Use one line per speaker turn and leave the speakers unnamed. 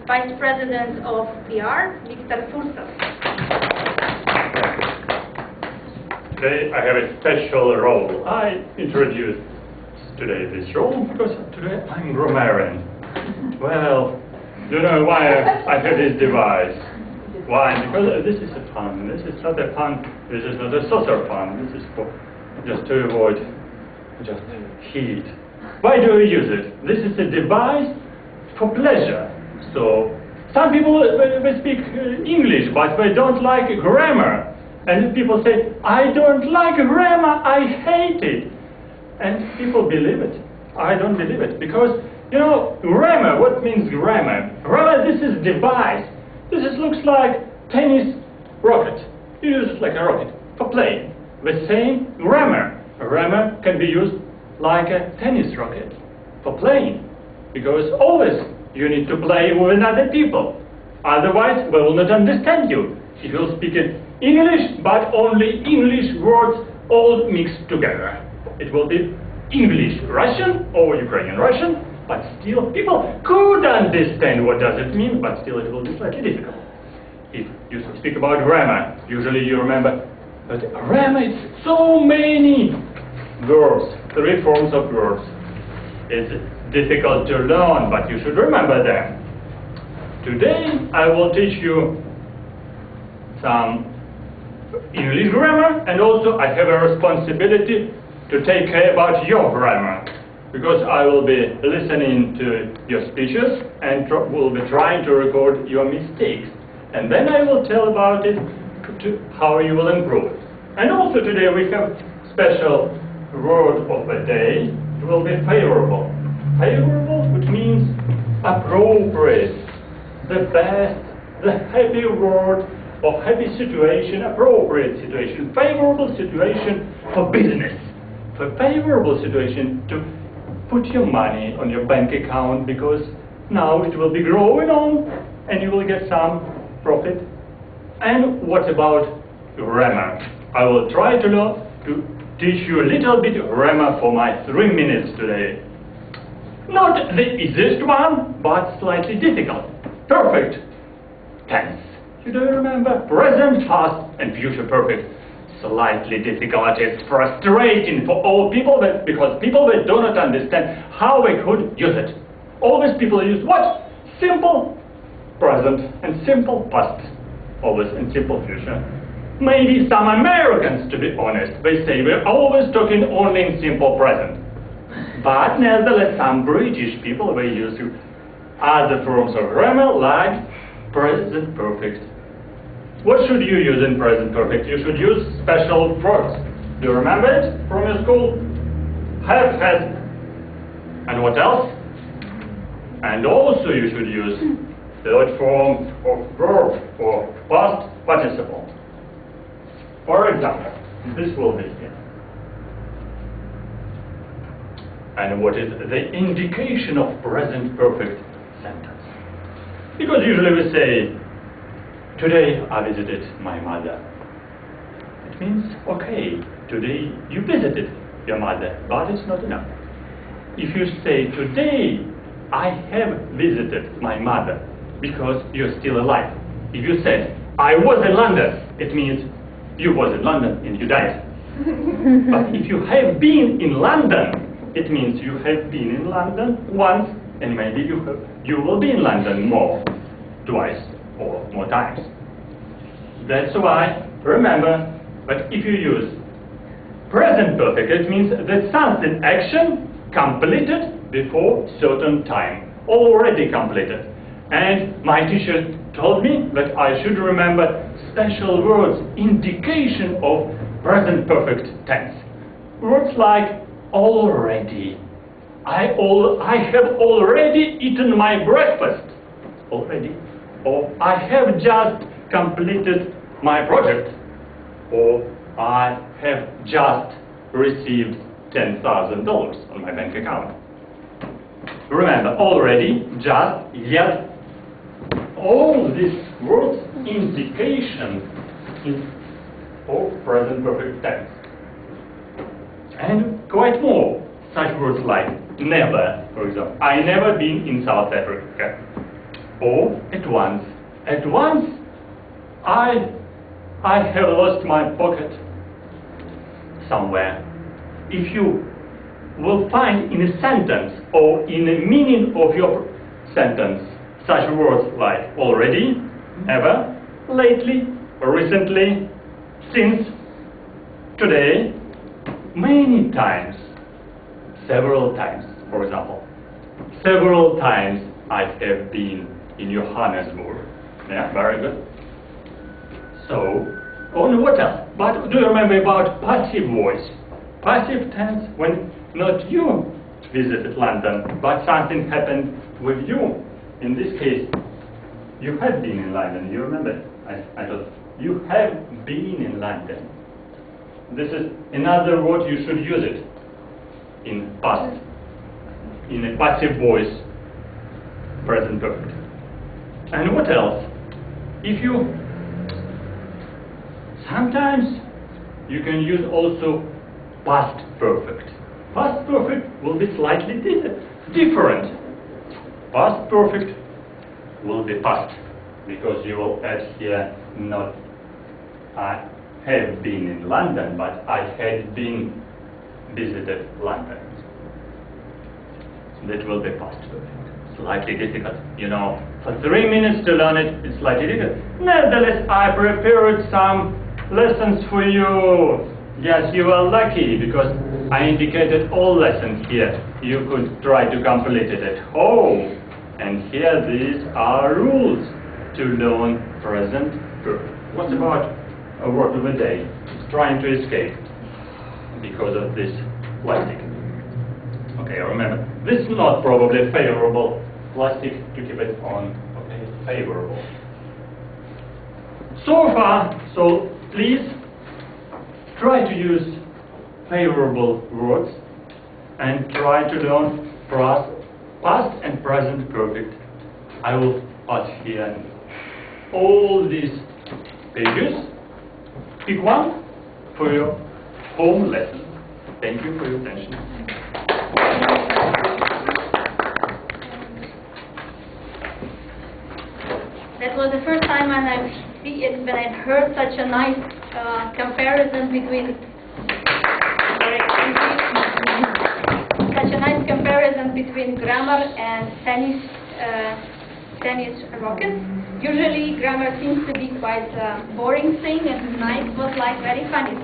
Vice President of PR, Viktor.
Today I have a special role. I introduced today this role because today I'm Grammarian. Well, you know why I have this device? Why? Because this is a fun. This is not a fun. This is not a saucer fun. This is for just to avoid just heat. Why do we use it? This is a device for pleasure. So some people they speak English, but they don't like grammar. And people say, I don't like grammar, I hate it. And people believe it. I don't believe it. Because, you know, grammar, what means grammar? Grammar, this is device. This looks like tennis rocket. You use it like a rocket for playing. The same grammar. Grammar can be used like a tennis rocket for playing. Because always you need to play with other people. Otherwise, they will not understand you. If you speak in English, but only English words all mixed together. It will be English-Russian or Ukrainian-Russian, but still people could understand what does it mean, but still it will be slightly difficult. If you speak about grammar, usually you remember that grammar is so many verbs, 3 forms of verbs. It's difficult to learn, but you should remember them. Today I will teach you some English grammar, and also I have a responsibility to take care about your grammar, because I will be listening to your speeches and will be trying to record your mistakes, and then I will tell about it to how you will improve it. And also today we have special word of the day. It will be favorable. Favorable, which means appropriate, the best, the happy word of happy situation, appropriate situation, favorable situation for business, for favorable situation to put your money on your bank account, because now it will be growing on and you will get some profit. And what about grammar? I will try to teach you a little bit of grammar for my 3 minutes today. Not the easiest one, but slightly difficult. Perfect tense. You do remember? Present, past, and future perfect. Slightly difficult. It's frustrating for all people, because people that do not understand how they could use it. Always people use what? Simple present and simple past. Always in simple future. Maybe some Americans, to be honest, they say we're always talking only in simple present. But nevertheless, some British people, they use other forms of grammar like present perfect. What should you use in present perfect? You should use special verbs. Do you remember it from your school? Have, has, and what else? And also you should use third form of verb for past participle. For example, this will be here. And what is the indication of present perfect sentence? Because usually we say, today I visited my mother. It means, okay, today you visited your mother, but it's not enough. If you say, today I have visited my mother, because you're still alive. If you said, I was in London, it means you was in London and you died. But if you have been in London, it means you have been in London once, and maybe you will be in London more, twice or more times. That's why, remember, that if you use present perfect, it means that something action completed before certain time, already completed. And my teacher told me that I should remember special words, indication of present perfect tense. Words like already. I have already eaten my breakfast. Already. Or I have just completed my project. Or I have just received $10,000 on my bank account. Remember, already, just, yet, all these words indication of present perfect tense. And quite more, such words like never, for example. I never been in South Africa. Or at once. At once, I have lost my pocket somewhere. If you will find in a sentence or in a meaning of your sentence such words like already, ever, lately, recently, since, today, many times, several times, for example. Several times I have been in Johannesburg. Yeah, very good. So, only what else? But do you remember about passive voice? Passive tense when not you visited London, but something happened with you. In this case, you have been in London. You remember? I thought you have been in London. This is another word you should use it in past, in a passive voice, present perfect. And what else? If you sometimes you can use also past perfect. Past perfect will be slightly different. Past perfect will be past, because you will add here not I have been in London, but I had been visited London. That will be past perfect. Slightly difficult. You know, for 3 minutes to learn it, it's slightly difficult. Nevertheless, I prepared some lessons for you. Yes, you are lucky, because I indicated all lessons here. You could try to complete it at home. And here these are rules to learn present perfect. What about a word of the day? It's trying to escape because of this plastic. Okay, remember, this is not probably favorable plastic to keep it on. Okay, favorable. So far, so please try to use favorable words and try to learn past and present perfect. I will pass here all these pages. Pick one for your home lesson. Thank you for your attention.
That was the first time when I've heard such a nice comparison between grammar and tennis racket. Usually grammar seems to be quite a boring thing, and tonight was like very funny.